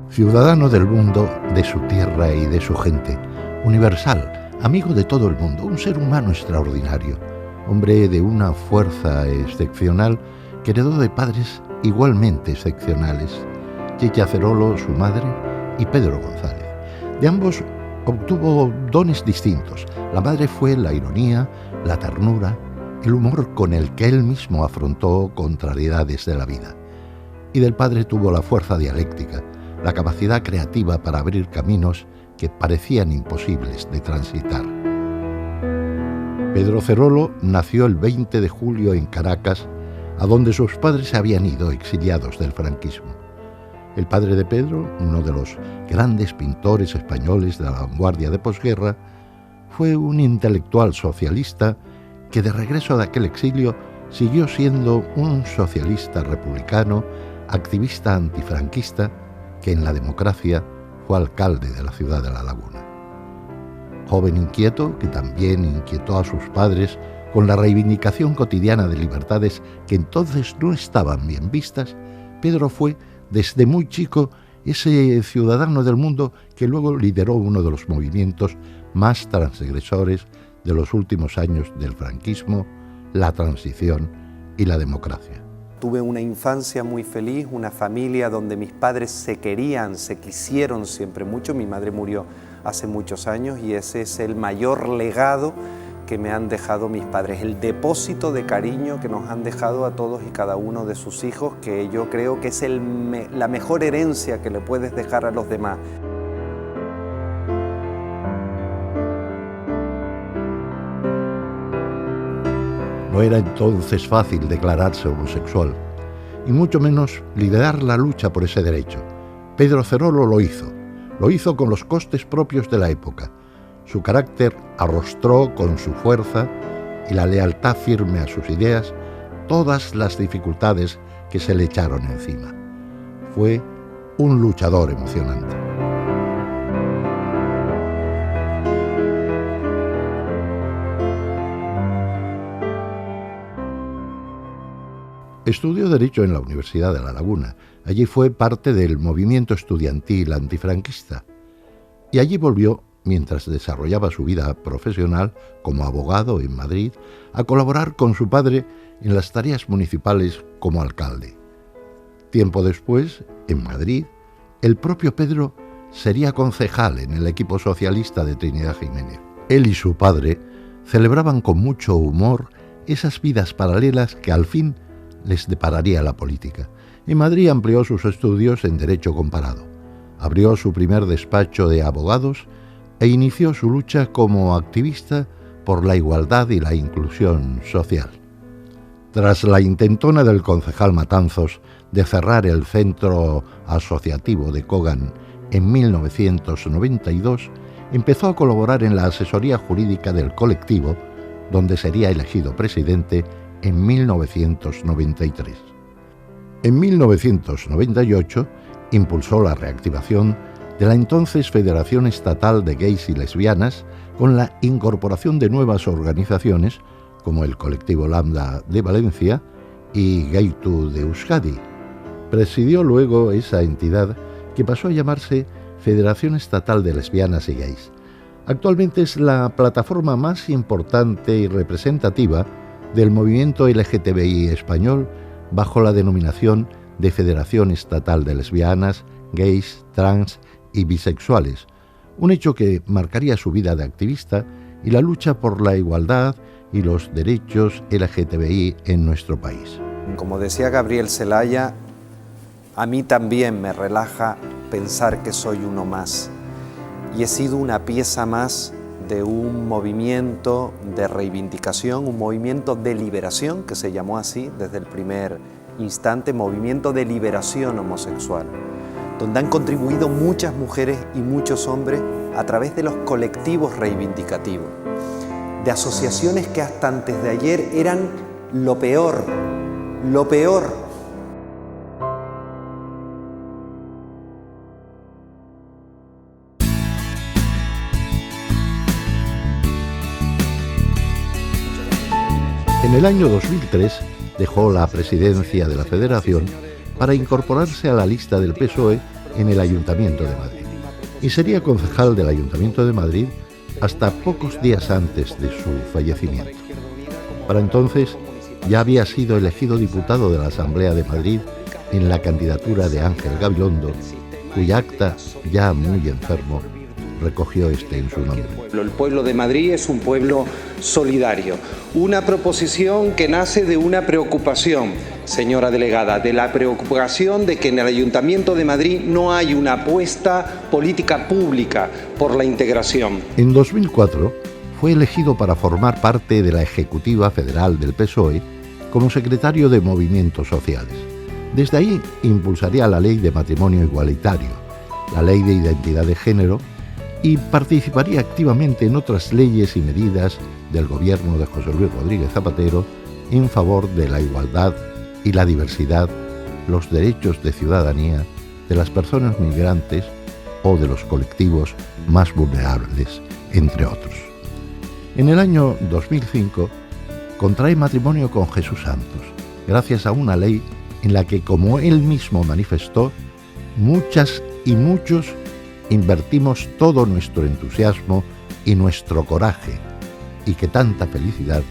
Ciudadano del mundo, de su tierra y de su gente, universal, amigo de todo el mundo, un ser humano extraordinario, hombre de una fuerza excepcional que heredó de padres igualmente excepcionales, Chicha Cerolo, su madre, y Pedro González. De ambos obtuvo dones distintos. La madre fue la ironía, la ternura, el humor con el que él mismo afrontó contrariedades de la vida. Y del padre tuvo la fuerza dialéctica, la capacidad creativa para abrir caminos que parecían imposibles de transitar. Pedro Cerolo nació el 20 de julio en Caracas, a donde sus padres se habían ido exiliados del franquismo. El padre de Pedro, uno de los grandes pintores españoles de la vanguardia de posguerra, fue un intelectual socialista que de regreso de aquel exilio siguió siendo un socialista republicano, activista antifranquista, que en la democracia fue alcalde de la ciudad de La Laguna. Joven inquieto, que también inquietó a sus padres con la reivindicación cotidiana de libertades que entonces no estaban bien vistas, Pedro fue, desde muy chico, ese ciudadano del mundo que luego lideró uno de los movimientos más transgresores de los últimos años del franquismo, la transición y la democracia. Tuve una infancia muy feliz, una familia donde mis padres se querían, se quisieron siempre mucho. Mi madre murió hace muchos años y ese es el mayor legado que me han dejado mis padres, el depósito de cariño que nos han dejado a todos y cada uno de sus hijos, que yo creo que es la mejor herencia que le puedes dejar a los demás. No era entonces fácil declararse homosexual, y mucho menos liderar la lucha por ese derecho. Pedro Cerolo lo hizo con los costes propios de la época. Su carácter arrostró con su fuerza y la lealtad firme a sus ideas todas las dificultades que se le echaron encima. Fue un luchador emocionante. Estudió Derecho en la Universidad de La Laguna. Allí fue parte del movimiento estudiantil antifranquista. Y allí volvió, mientras desarrollaba su vida profesional como abogado en Madrid, a colaborar con su padre en las tareas municipales como alcalde. Tiempo después, en Madrid, el propio Pedro sería concejal en el equipo socialista de Trinidad Jiménez. Él y su padre celebraban con mucho humor esas vidas paralelas que al fin les depararía la política. En Madrid amplió sus estudios en Derecho Comparado, abrió su primer despacho de abogados e inició su lucha como activista por la igualdad y la inclusión social. Tras la intentona del concejal Matanzos de cerrar el centro asociativo de Kogan en 1992, empezó a colaborar en la asesoría jurídica del colectivo, donde sería elegido presidente en 1993. En 1998 impulsó la reactivación de la entonces Federación Estatal de Gays y Lesbianas con la incorporación de nuevas organizaciones como el Colectivo Lambda de Valencia y Gaitu de Euskadi. Presidió luego esa entidad que pasó a llamarse Federación Estatal de Lesbianas y Gays. Actualmente es la plataforma más importante y representativa del movimiento LGTBI español bajo la denominación de Federación Estatal de Lesbianas, Gays, Trans y Bisexuales, un hecho que marcaría su vida de activista y la lucha por la igualdad y los derechos LGTBI en nuestro país. Como decía Gabriel Celaya, a mí también me relaja pensar que soy uno más y he sido una pieza más de un movimiento de reivindicación, un movimiento de liberación, que se llamó así desde el primer instante, Movimiento de Liberación Homosexual, donde han contribuido muchas mujeres y muchos hombres a través de los colectivos reivindicativos, de asociaciones que hasta antes de ayer eran lo peor. En el año 2003 dejó la presidencia de la Federación para incorporarse a la lista del PSOE en el Ayuntamiento de Madrid y sería concejal del Ayuntamiento de Madrid hasta pocos días antes de su fallecimiento. Para entonces ya había sido elegido diputado de la Asamblea de Madrid en la candidatura de Ángel Gabilondo, cuya acta, ya muy enfermo, recogió en su nombre. El pueblo de Madrid es un pueblo solidario, una proposición que nace de una preocupación, señora delegada, de la preocupación de que en el Ayuntamiento de Madrid no hay una apuesta política pública por la integración. En 2004 fue elegido para formar parte de la Ejecutiva Federal del PSOE como secretario de Movimientos Sociales. Desde ahí impulsaría la Ley de Matrimonio Igualitario, la Ley de Identidad de Género y participaría activamente en otras leyes y medidas del gobierno de José Luis Rodríguez Zapatero en favor de la igualdad y la diversidad, los derechos de ciudadanía de las personas migrantes o de los colectivos más vulnerables, entre otros. En el año 2005 contrae matrimonio con Jesús Santos, gracias a una ley en la que, como él mismo manifestó, muchas y muchos invertimos todo nuestro entusiasmo y nuestro coraje, y que tanta felicidad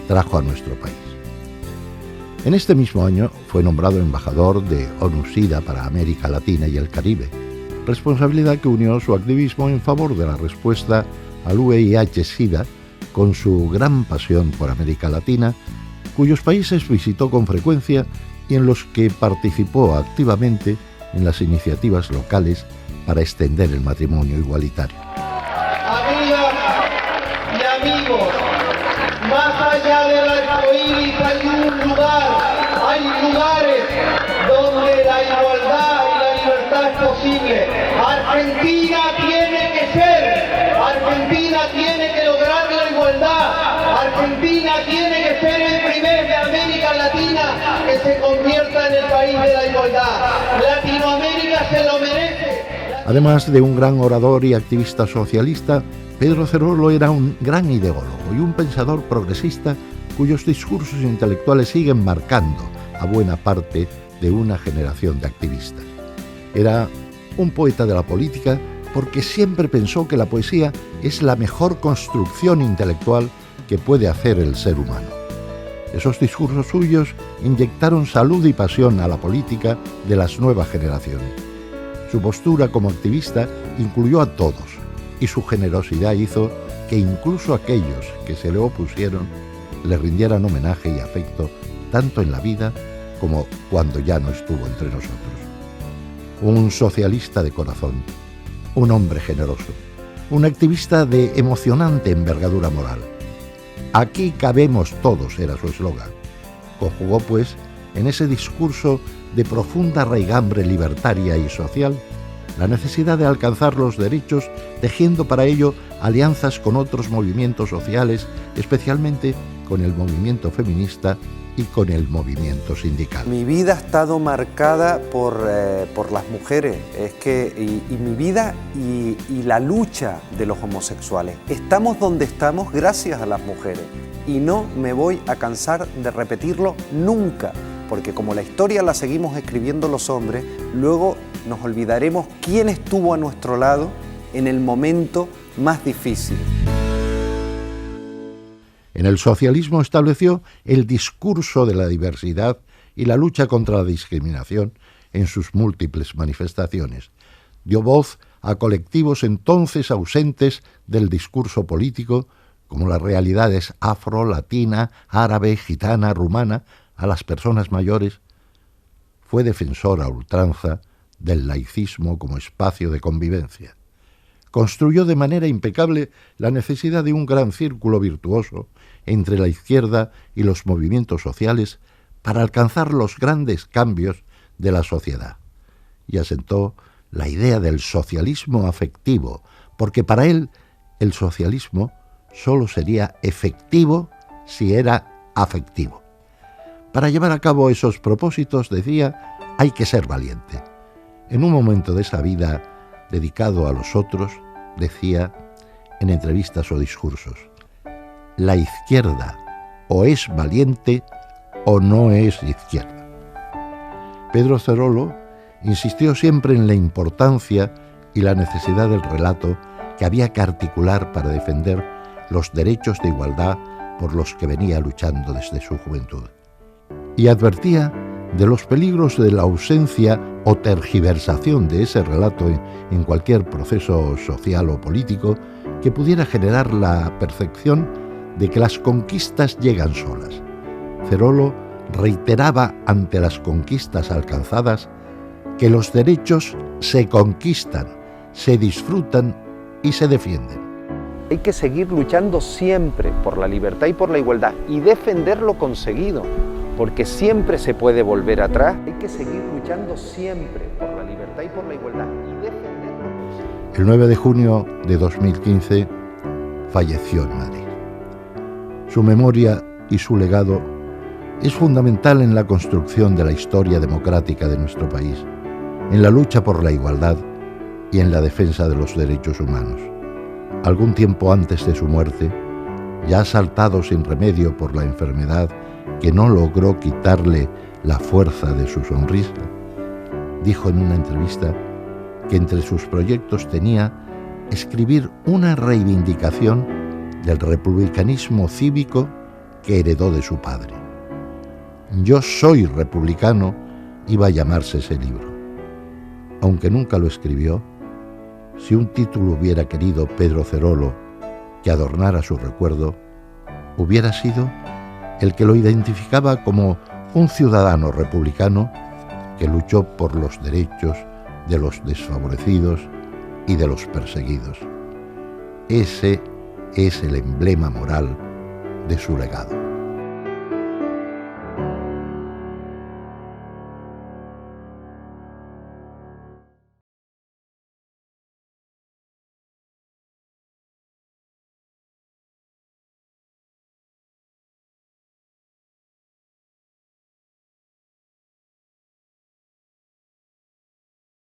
trajo a nuestro país. En este mismo año fue nombrado embajador de ONU-SIDA para América Latina y el Caribe, responsabilidad que unió su activismo en favor de la respuesta al VIH-SIDA con su gran pasión por América Latina, cuyos países visitó con frecuencia y en los que participó activamente en las iniciativas locales para extender el matrimonio igualitario. Amigas y amigos, más allá del arcoíris hay lugares donde la igualdad y la libertad es posible. Argentina tiene que lograr la igualdad. Argentina tiene que ser el primer de América Latina que se convierta en el país de la igualdad. Latinoamérica se lo merece. Además de un gran orador y activista socialista, Pedro Cerolo era un gran ideólogo y un pensador progresista cuyos discursos intelectuales siguen marcando a buena parte de una generación de activistas. Era un poeta de la política porque siempre pensó que la poesía es la mejor construcción intelectual que puede hacer el ser humano. Esos discursos suyos inyectaron salud y pasión a la política de las nuevas generaciones. Su postura como activista incluyó a todos y su generosidad hizo que incluso aquellos que se le opusieron le rindieran homenaje y afecto tanto en la vida como cuando ya no estuvo entre nosotros. Un socialista de corazón, un hombre generoso, un activista de emocionante envergadura moral. Aquí cabemos todos, era su eslogan. Conjugó, pues, en ese discurso de profunda raigambre libertaria y social, la necesidad de alcanzar los derechos, tejiendo para ello alianzas con otros movimientos sociales, especialmente con el movimiento feminista y con el movimiento sindical. Mi vida ha estado marcada por las mujeres, y mi vida y la lucha de los homosexuales. Estamos donde estamos gracias a las mujeres y no me voy a cansar de repetirlo nunca, porque como la historia la seguimos escribiendo los hombres, luego nos olvidaremos quién estuvo a nuestro lado en el momento más difícil. En el socialismo estableció el discurso de la diversidad y la lucha contra la discriminación en sus múltiples manifestaciones. Dio voz a colectivos entonces ausentes del discurso político, como las realidades afro, latina, árabe, gitana, rumana, a las personas mayores. Fue defensor a ultranza del laicismo como espacio de convivencia. Construyó de manera impecable la necesidad de un gran círculo virtuoso entre la izquierda y los movimientos sociales para alcanzar los grandes cambios de la sociedad. Y asentó la idea del socialismo afectivo, porque para él el socialismo solo sería efectivo si era afectivo. Para llevar a cabo esos propósitos, decía, hay que ser valiente. En un momento de esa vida dedicado a los otros, decía en entrevistas o discursos, la izquierda o es valiente o no es izquierda. Pedro Cerolo insistió siempre en la importancia y la necesidad del relato que había que articular para defender los derechos de igualdad por los que venía luchando desde su juventud. Y advertía de los peligros de la ausencia o tergiversación de ese relato en cualquier proceso social o político que pudiera generar la percepción de que las conquistas llegan solas. Cerolo reiteraba ante las conquistas alcanzadas que los derechos se conquistan, se disfrutan y se defienden. Hay que seguir luchando siempre por la libertad y por la igualdad y defender lo conseguido, porque siempre se puede volver atrás. Hay que seguir luchando siempre por la libertad y por la igualdad y defender lo conseguido. El 9 de junio de 2015 falleció en Madrid. Su memoria y su legado es fundamental en la construcción de la historia democrática de nuestro país, en la lucha por la igualdad y en la defensa de los derechos humanos. Algún tiempo antes de su muerte, ya asaltado sin remedio por la enfermedad que no logró quitarle la fuerza de su sonrisa, dijo en una entrevista que entre sus proyectos tenía escribir una reivindicación del republicanismo cívico que heredó de su padre. Yo soy republicano iba a llamarse ese libro. Aunque nunca lo escribió, si un título hubiera querido Pedro Cerolo que adornara su recuerdo, hubiera sido el que lo identificaba como un ciudadano republicano que luchó por los derechos de los desfavorecidos y de los perseguidos. Ese es el emblema moral de su legado.